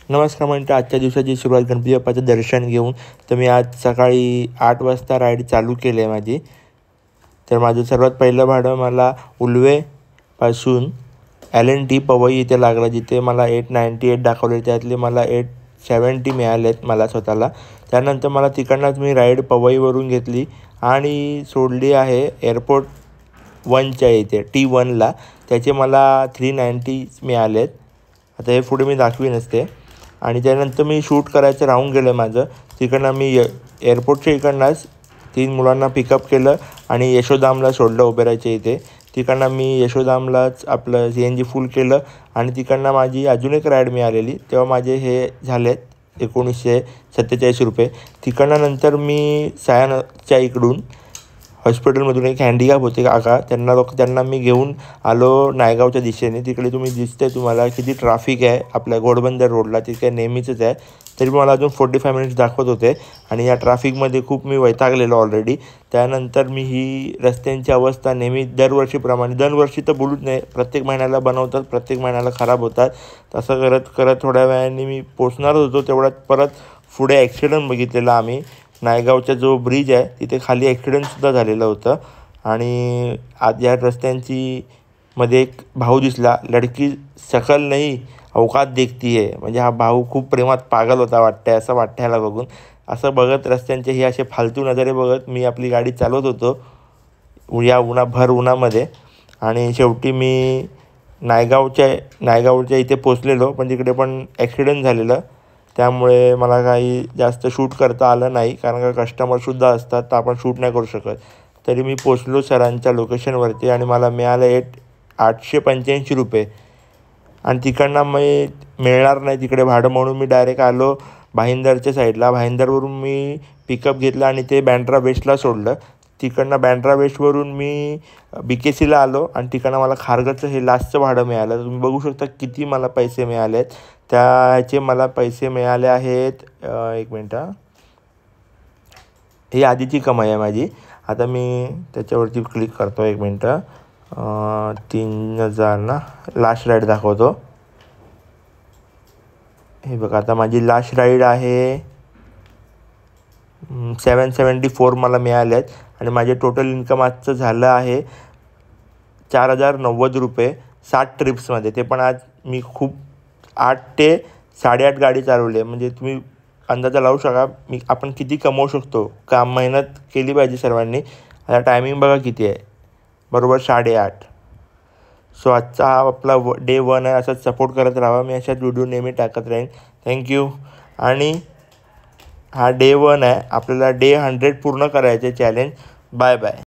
नमस्कार म्हणतो आजच्या दिवसाची सुरुवात गणपती बाप्पाचं दर्शन घेऊन. तर मी आज सकाळी 8 वाजता राईड चालू केली आहे माझी. तर माझं सर्वात पहिलं भाडं मला उल्वेपासून LNT पवई इथे लागलं, जिथे मला 898 दाखवले, त्यातले मला 870 मिळाले आहेत मला स्वतःला. त्यानंतर मला तिकडनंच मी राईड पवईवरून घेतली आणि सोडली आहे एअरपोर्ट 1च्या इथे T1ला. त्याचे मला 390 मिळाले आहेत. आता हे पुढे मी दाखवीनच ते. आणि त्यानंतर मी शूट करायचं राहून गेलं माझं. तिकडनं मी एअरपोर्टच्या इकडनंच 3 मुलांना पिकअप केलं आणि यशोधामला सोडलं उबेराच्या इथे. तिकडनं मी यशोधामलाच आपलं CNG फुल केलं आणि तिकडनं माझी अजून एक राईड मिळालेली. तेव्हा माझे हे झालेत 1947 रुपये. तिकडनं नंतर मी सायनच्या इकडून हॉस्पिटलमधून एक हँडिकॅप होते काका, त्यांना मी घेऊन आलो नायगावच्या दिशेने. तिकडे तुम्हाला किती ट्रॅफिक आहे आपल्या घोडबंदर रोडला, ते काय नेहमीचंच आहे. तरी मला अजून 45 मिनिट्स दाखवत होते आणि या ट्रॅफिकमध्ये खूप मी वैतागलेलो ऑलरेडी. त्यानंतर मी ही रस्त्यांची अवस्था नेहमी दरवर्षी तर बोलूच नाही, प्रत्येक महिन्याला बनवतात, प्रत्येक महिन्याला खराब होतात. तसं करत करत थोड्या वेळाने मी पोचणारच होतो, तेवढ्यात परत पुढे ॲक्सिडेंट बघितलेला आम्ही. नायगावचा जो ब्रिज आहे तिथे खाली ॲक्सिडेंटसुद्धा झालेलं होतं. आणि आज या रस्त्यांची मध्ये एक भाऊ दिसला, लडकी शकल नाही औकात देखती है. म्हणजे हा भाऊ खूप प्रेमात पागल होता वाटतं, असं वाटतं ह्याला बघून. असं बघत रस्त्यांचे हे असे फालतू नजरे बघत मी आपली गाडी चालवत होतो या भर उन्हामध्ये. आणि शेवटी मी नायगावच्या इथे पोचलेलो, पण तिकडे पण ॲक्सिडेंट झालेलं. त्यामुळे मला काही जास्त शूट करता आलं नाही, कारण का कस्टमरसुद्धा असतात, तर आपण शूट नाही करू शकत. तरी मी पोचलो सरांच्या लोकेशनवरती आणि मला मिळालं 885 रुपये. आणि तिकडनं मी मिळणार नाही तिकडे भाडं, म्हणून मी डायरेक्ट आलो भाईंदरच्या साईडला. भाईंदरवरून मी पिकअप घेतलं आणि ते बँड्रा वेस्टला सोडलं. तिकडनं बँड्रा वेस्टवरून मी BKCला आलो आणि तिकडनं मला खारघरचं हे लास्टचं भाडं मिळालं. तुम्ही बघू शकता किती मला पैसे मिळाले आहेत. त्याचे मला पैसे मिळाले आहेत, एक मिनटं, ही आधीची कमाई आहे माझी. आता मी त्याच्यावरती क्लिक करतो, एक मिनटं. 3000 ना, लास्ट राईड दाखवतो. हे बघा, आता माझी लास्ट राईड आहे 774 मला मिळाले आहेत. आणि माझे टोटल इन्कम आजचं झालं आहे 4090 रुपये 60 ट्रिप्समध्ये. ते पण आज मी खूप 8 ते 8.5 गाडी चालवली आहे. म्हणजे तुम्ही अंदाजा लावू शका आपण किती कमवू शकतो. मेहनत केली पाहिजे सर्वांनी. आता टायमिंग बघा किती आहे, बरोबर 8:30. सो आजचा हा आपला डे 1 आहे. असाच सपोर्ट करत राहा, मी अशाच व्हिडिओ नेहमी टाकत राहीन. थँक्यू. आणि हा डे 1 आहे, आपल्याला डे 100 पूर्ण करायचे चॅलेंज. Bye bye.